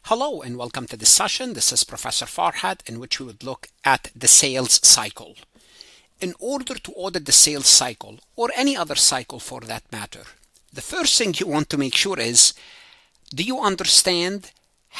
Hello and welcome to this session. This is Professor Farhat, in which we would look at the sales cycle. In order to audit the sales cycle, or any other cycle for that matter, the first thing you want to make sure is, do you understand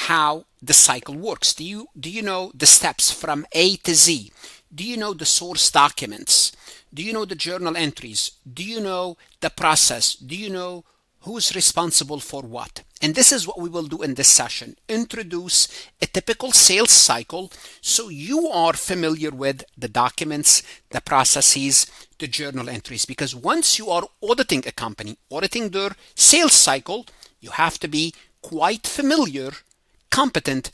how the cycle works? Do you know the steps from A to Z? Do you know the source documents? Do you know the journal entries? Do you know the process? Do you know who's responsible for what? And this is what we will do in this session. Introduce a typical sales cycle so you are familiar with the documents, the processes, the journal entries. Because once you are auditing a company, auditing their sales cycle, you have to be quite familiar, competent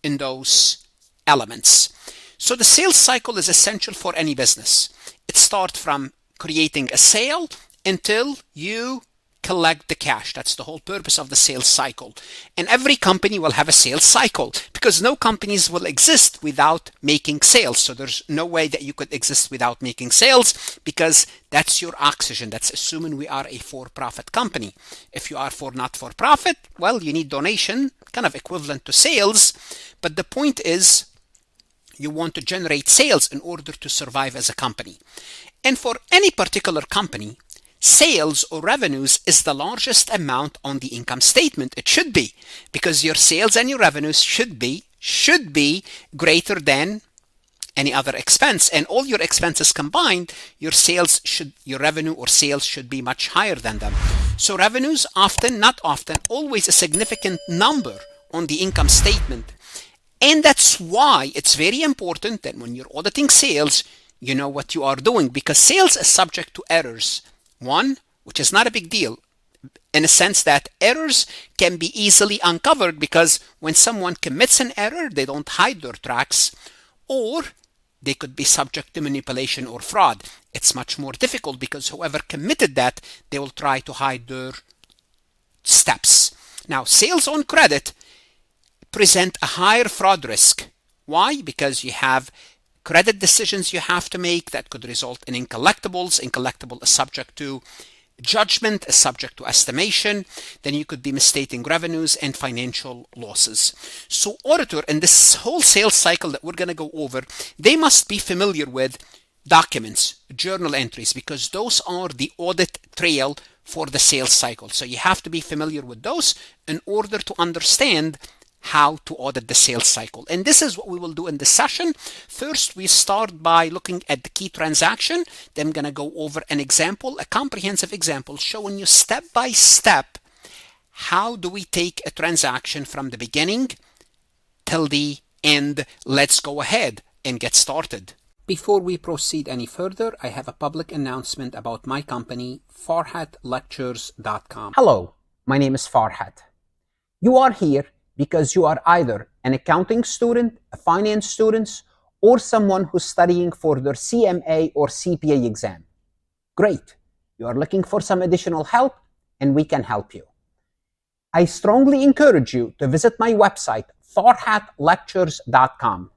in those elements. So the sales cycle is essential for any business. It starts from creating a sale until you collect the cash. That's the whole purpose of the sales cycle. And every company will have a sales cycle because no companies will exist without making sales. So there's no way that you could exist without making sales because that's your oxygen. That's assuming we are a for-profit company. If you are not-for-profit, well, you need donation, kind of equivalent to sales. But the point is, you want to generate sales in order to survive as a company. And for any particular company, sales or revenues is the largest amount on the income statement. It should be, because your sales and your revenues should be greater than any other expense. And all your expenses combined, your revenue or sales should be much higher than them. So revenues often, not often, always a significant number on the income statement. And that's why it's very important that when you're auditing sales, you know what you are doing, because sales is subject to errors. One, which is not a big deal in a sense that errors can be easily uncovered, because when someone commits an error, they don't hide their tracks, or they could be subject to manipulation or fraud. It's much more difficult because whoever committed that, they will try to hide their steps. Now, sales on credit present a higher fraud risk. Why? Because you have credit decisions you have to make that could result in uncollectibles. Uncollectible is subject to judgment, is subject to estimation. Then you could be misstating revenues and financial losses. So auditor, in this whole sales cycle that we're going to go over, they must be familiar with documents, journal entries, because those are the audit trail for the sales cycle. So you have to be familiar with those in order to understand how to audit the sales cycle. And this is what we will do in this session. First, we start by looking at the key transaction. Then I'm going to go over an example, a comprehensive example showing you step by step how do we take a transaction from the beginning till the end. Let's go ahead and get started. Before we proceed any further, I have a public announcement about my company, farhatlectures.com. Hello, my name is Farhat. You are here because you are either an accounting student, a finance student, or someone who's studying for their CMA or CPA exam. Great. You are looking for some additional help, and we can help you. I strongly encourage you to visit my website, farhatlectures.com.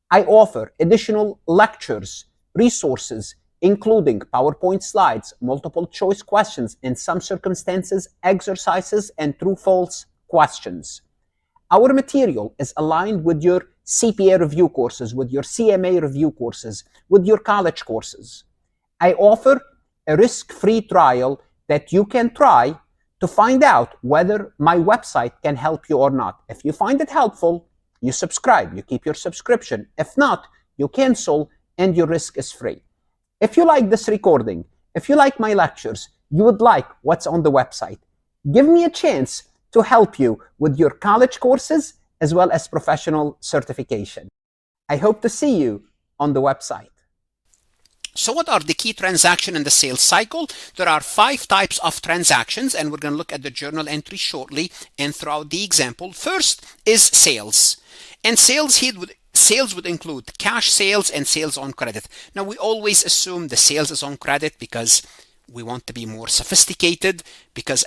I offer additional lectures, resources, including PowerPoint slides, multiple choice questions, in some circumstances, exercises, and true-false questions. Our material is aligned with your CPA review courses, with your CMA review courses, with your college courses. I offer a risk-free trial that you can try to find out whether my website can help you or not. If you find it helpful, you subscribe, you keep your subscription. If not, you cancel and your risk is free. If you like this recording, if you like my lectures, you would like what's on the website, give me a chance to help you with your college courses as well as professional certification. I hope to see you on the website. So what are the key transactions in the sales cycle? There are 5 types of transactions, and we're going to look at the journal entry shortly and throughout the example. First is sales. And sales would include cash sales and sales on credit. Now, we always assume the sales is on credit because we want to be more sophisticated, because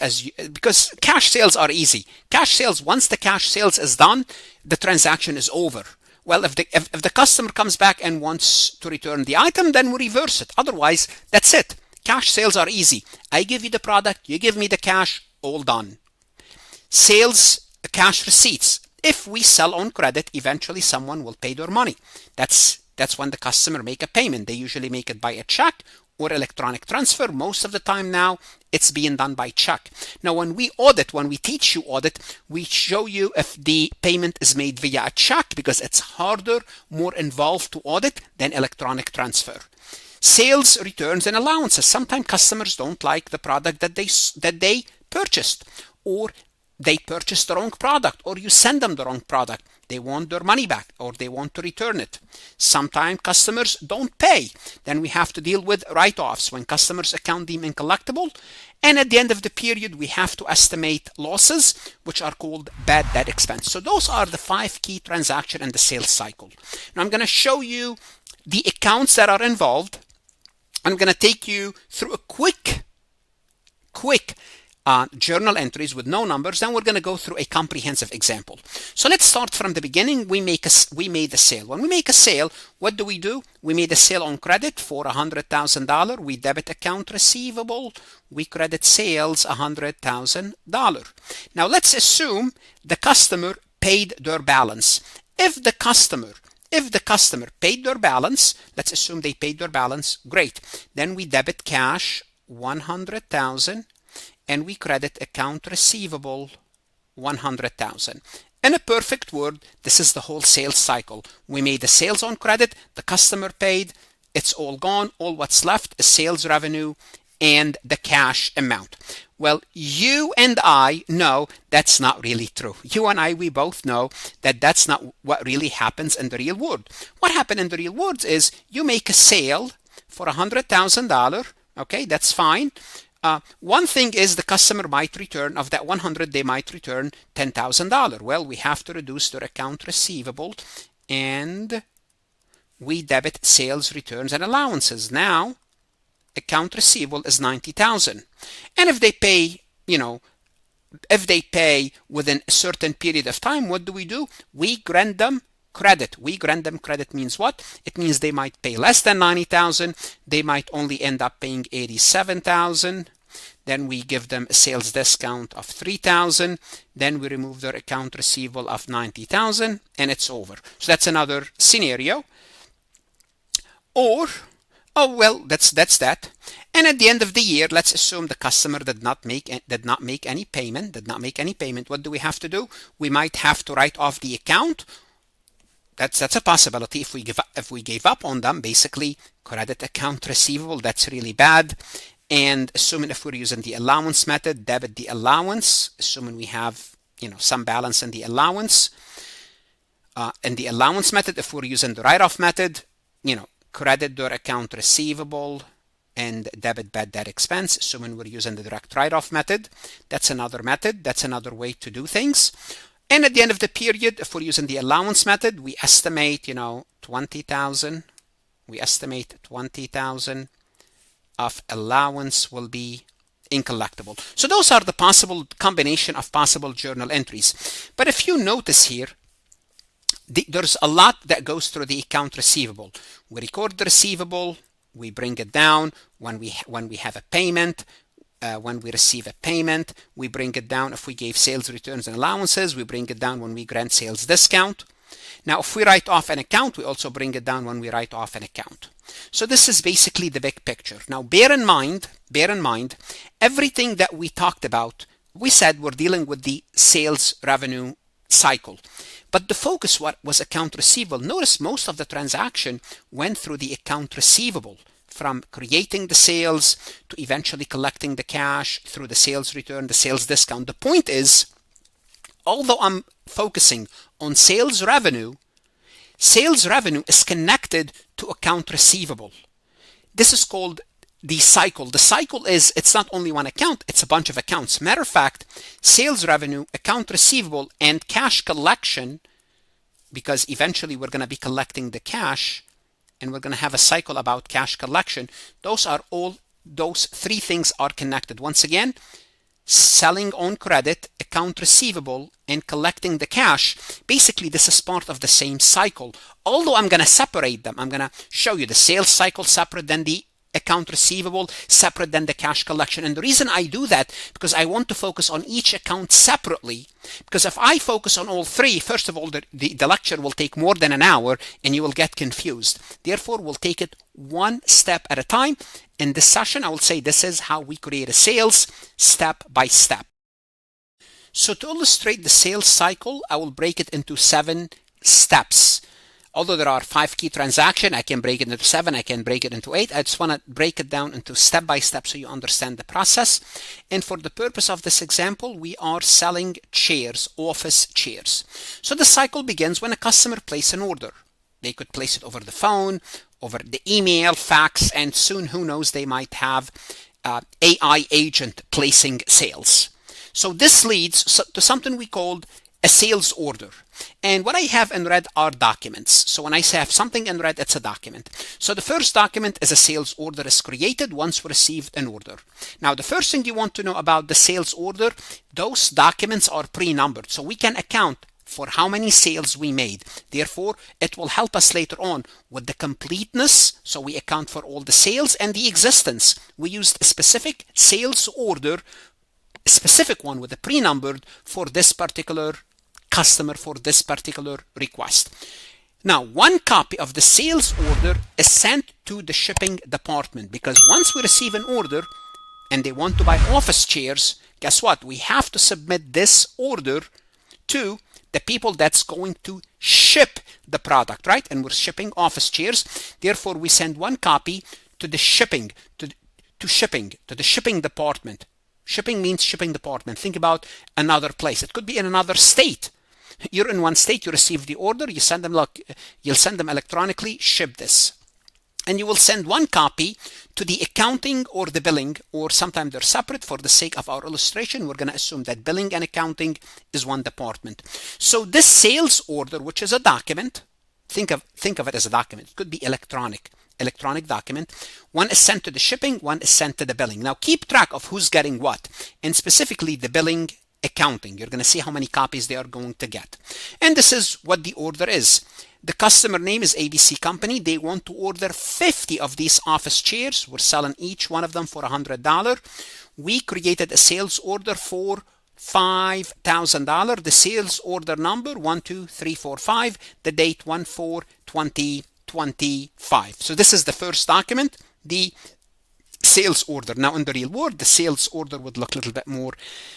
cash sales are easy. Cash sales, once the cash sales is done, the transaction is over. Well, if the customer comes back and wants to return the item, then we reverse it. Otherwise, that's it. Cash sales are easy. I give you the product, you give me the cash, all done. Sales, cash receipts. If we sell on credit, eventually someone will pay their money. That's when the customer make a payment. They usually make it by a check or electronic transfer. Most of the time now, it's being done by check. Now, when we audit, when we teach you audit, we show you if the payment is made via a check because it's harder, more involved to audit than electronic transfer. Sales, returns, and allowances. Sometimes customers don't like the product that they purchased, or they purchased the wrong product, or you send them the wrong product. They want their money back, or they want to return it. Sometimes customers don't pay. Then we have to deal with write-offs when customers account deem uncollectible. And at the end of the period, we have to estimate losses, which are called bad debt expense. So those are the 5 key transactions in the sales cycle. Now I'm going to show you the accounts that are involved. I'm going to take you through a quick journal entries with no numbers. Then we're going to go through a comprehensive example. So let's start from the beginning. We made a sale. When we make a sale, what do? We made a sale on credit for $100,000. We debit account receivable. We credit sales $100,000. Now let's assume the customer paid their balance. If the customer paid their balance, let's assume they paid their balance, great. Then we debit cash $100,000 and we credit account receivable $100,000. In a perfect world, this is the whole sales cycle. We made the sales on credit, the customer paid, it's all gone. All what's left is sales revenue and the cash amount. Well, you and I know that's not really true. You and I, we both know that that's not what really happens in the real world. What happened in the real world is you make a sale for $100,000. Okay, that's fine. One thing is the customer might return, of that 100, they might return $10,000. Well, we have to reduce their account receivable and we debit sales, returns, and allowances. Now, account receivable is $90,000. And if they pay, if they pay within a certain period of time, what do? We grant them credit. We grant them credit means what? It means they might pay less than $90,000. They might only end up paying $87,000. Then we give them a sales discount of $3,000. Then we remove their account receivable of $90,000 and it's over. So that's another scenario. Or, oh well, that's that. And at the end of the year, let's assume the customer did not make any payment. What do we have to do? We might have to write off the account. That's a possibility. If we gave up on them, basically credit account receivable, that's really bad. And assuming if we're using the allowance method, debit the allowance, assuming we have some balance in the allowance. In the allowance method, if we're using the write-off method, credit their account receivable and debit bad debt expense, assuming we're using the direct write-off method. That's another method. That's another way to do things. And at the end of the period, if we're using the allowance method, we estimate, $20,000. We estimate $20,000 of allowance will be uncollectible. So those are the possible combination of possible journal entries. But if you notice here, there's a lot that goes through the account receivable. We record the receivable, we bring it down when we have a payment. When we receive a payment, we bring it down. If we gave sales, returns, and allowances, we bring it down when we grant sales discount. Now, if we write off an account, we also bring it down when we write off an account. So this is basically the big picture. Now, bear in mind, everything that we talked about, we said we're dealing with the sales revenue cycle. But the focus was account receivable. Notice most of the transaction went through the account receivable, from creating the sales to eventually collecting the cash through the sales return, the sales discount. The point is, although I'm focusing on sales revenue is connected to account receivable. This is called the cycle. The cycle is, it's not only one account, it's a bunch of accounts. Matter of fact, sales revenue, account receivable, and cash collection, because eventually we're going to be collecting the cash, and we're going to have a cycle about cash collection. Those 3 things are connected. Once again, selling on credit, account receivable, and collecting the cash. Basically, this is part of the same cycle. Although I'm going to separate them. I'm going to show you the sales cycle separate than the account receivable separate than the cash collection. And the reason I do that, because I want to focus on each account separately. Because if I focus on all three, first of all, the lecture will take more than an hour and you will get confused. Therefore, we'll take it one step at a time. In this session, I will say this is how we create a sales step by step. So to illustrate the sales cycle, I will break it into 7 steps. Although there are 5 key transactions, I can break it into 7, I can break it into 8. I just want to break it down into step by step so you understand the process. And for the purpose of this example, we are selling chairs, office chairs. So the cycle begins when a customer places an order. They could place it over the phone, over the email, fax, and soon, who knows, they might have AI agent placing sales. So this leads to something we called a sales order. And what I have in red are documents. So when I say I have something in red, it's a document. So the first document is a sales order is created once we received an order. Now, the first thing you want to know about the sales order, those documents are pre-numbered. So we can account for how many sales we made. Therefore, it will help us later on with the completeness. So we account for all the sales and the existence. We used a specific sales order, a specific one with a pre-numbered for this particular customer, for this particular request. Now, one copy of the sales order is sent to the shipping department, because once we receive an order and they want to buy office chairs, guess what? We have to submit this order to the people that's going to ship the product, right? And we're shipping office chairs. Therefore, we send one copy to the shipping, to the shipping department. Shipping means shipping department. Think about another place. It could be in another state. You're in one state, you receive the order, you'll send them electronically, ship this. And you will send one copy to the accounting or the billing, or sometimes they're separate. For the sake of our illustration, we're going to assume that billing and accounting is one department. So this sales order, which is a document, think of it as a document. It could be electronic document. One is sent to the shipping, one is sent to the billing. Now keep track of who's getting what, and specifically the billing, accounting. You're going to see how many copies they are going to get. And this is what the order is. The customer name is ABC Company. They want to order 50 of these office chairs. We're selling each one of them for $100. We created a sales order for $5,000. The sales order number 12345. The date 1/4/2025. So this is the first document, the sales order. Now in the real world, the sales order would look a little bit more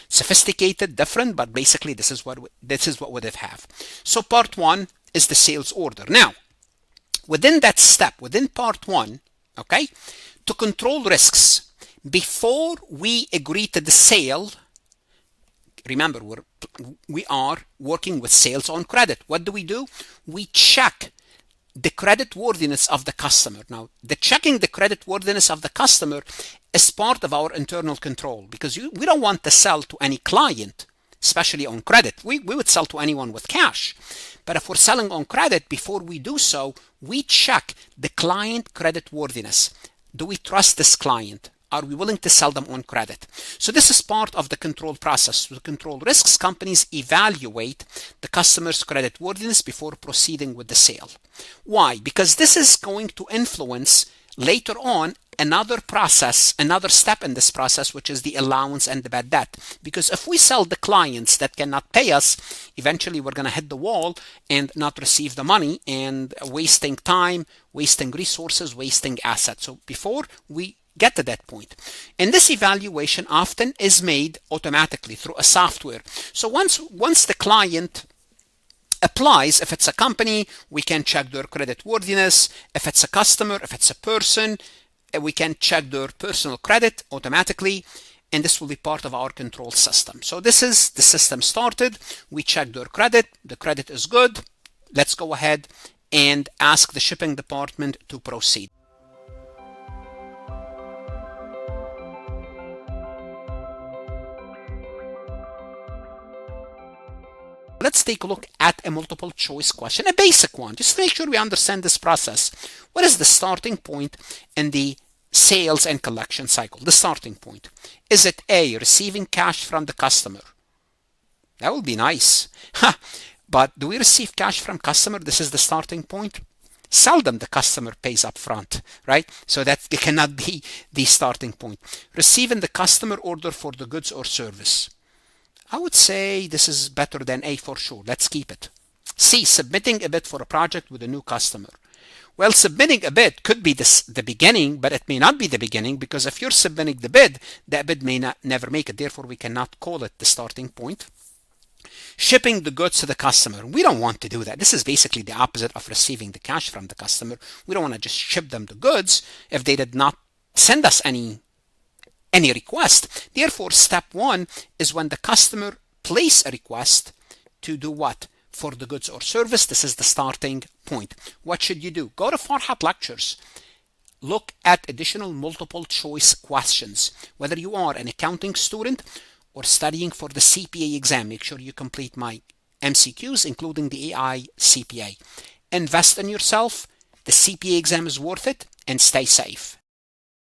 sophisticated, different, but basically this is what would have. So part 1 is the sales order. Now, within that step, within part 1, okay, to control risks, before we agree to the sale, remember we are working with sales on credit. What do? We check the credit worthiness of the customer. Now, checking the credit worthiness of the customer is part of our internal control, because we don't want to sell to any client, especially on credit. We would sell to anyone with cash. But if we're selling on credit, before we do so, we check the client credit worthiness. Do we trust this client? Are we willing to sell them on credit? So this is part of the control process. To control risks, companies evaluate the customer's credit worthiness before proceeding with the sale. Why? Because this is going to influence later on another process, another step in this process, which is the allowance and the bad debt. Because if we sell the clients that cannot pay us, eventually we're going to hit the wall and not receive the money, and wasting time, wasting resources, wasting assets. So before we get to that point, and this evaluation often is made automatically through a software. So once the client applies, if it's a company, we can check their credit worthiness. If it's a customer, if it's a person, we can check their personal credit automatically, and this will be part of our control system. So this is the system started. We check their credit. The credit is good. Let's go ahead and ask the shipping department to proceed. Let's take a look at a multiple choice question, a basic one, just to make sure we understand this process. What is the starting point in the sales and collection cycle? The starting point. Is it A, receiving cash from the customer? That would be nice. But do we receive cash from customer? This is the starting point. Seldom the customer pays up front, right? So that it cannot be the starting point. Receiving the customer order for the goods or service. I would say this is better than A for sure. Let's keep it. C, submitting a bid for a project with a new customer. Well, submitting a bid could be the beginning, but it may not be the beginning, because if you're submitting the bid, that bid may never make it. Therefore, we cannot call it the starting point. Shipping the goods to the customer. We don't want to do that. This is basically the opposite of receiving the cash from the customer. We don't want to just ship them the goods if they did not send us any request. Therefore, step 1 is when the customer place a request to do what? For the goods or service. This is the starting point. What should you do? Go to Farhat Lectures. Look at additional multiple choice questions. Whether you are an accounting student or studying for the CPA exam, make sure you complete my MCQs, including the AI CPA. Invest in yourself. The CPA exam is worth it, and stay safe.